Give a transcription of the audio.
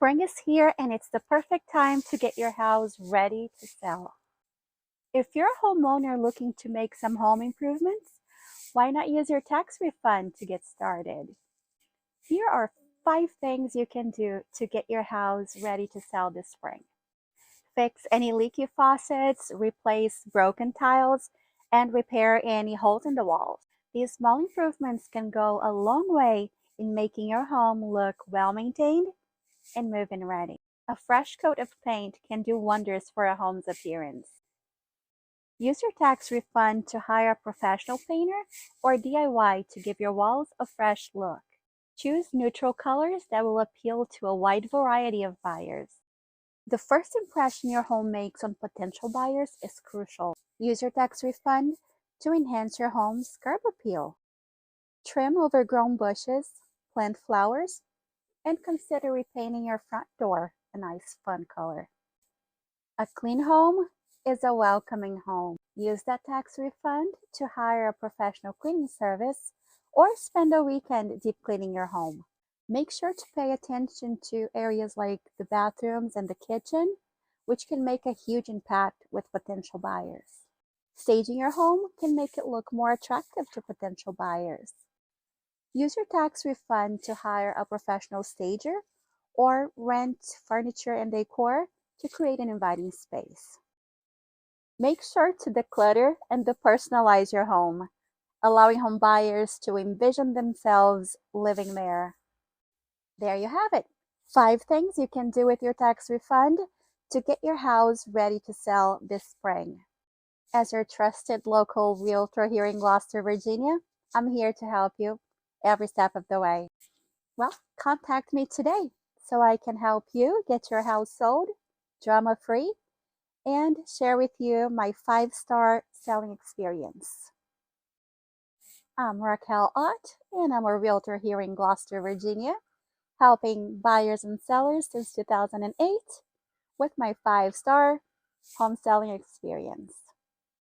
Spring is here and it's the perfect time to get your house ready to sell. If you're a homeowner looking to make some home improvements, why not use your tax refund to get started? Here are 5 things you can do to get your house ready to sell this spring. Fix any leaky faucets, replace broken tiles, and repair any holes in the walls. These small improvements can go a long way in making your home look well maintained and move-in ready. A fresh coat of paint can do wonders for a home's appearance. Use your tax refund to hire a professional painter or DIY to give your walls a fresh look. Choose neutral colors that will appeal to a wide variety of buyers. The first impression your home makes on potential buyers is crucial. Use your tax refund to enhance your home's curb appeal. Trim overgrown bushes, plant flowers, and consider repainting your front door a nice fun color. A clean home is a welcoming home. Use that tax refund to hire a professional cleaning service or spend a weekend deep cleaning your home. Make sure to pay attention to areas like the bathrooms and the kitchen, which can make a huge impact with potential buyers. Staging your home can make it look more attractive to potential buyers. Use your tax refund to hire a professional stager or rent furniture and decor to create an inviting space. Make sure to declutter and depersonalize your home, allowing home buyers to envision themselves living there. There you have it. 5 things you can do with your tax refund to get your house ready to sell this spring. As your trusted local realtor here in Gloucester, Virginia, I'm here to help you every step of the way. Well, contact me today so I can help you get your house sold drama-free and share with you my 5-star selling experience. I'm Raquel Ott, and I'm a realtor here in Gloucester, Virginia, helping buyers and sellers since 2008 with my 5-star home selling experience.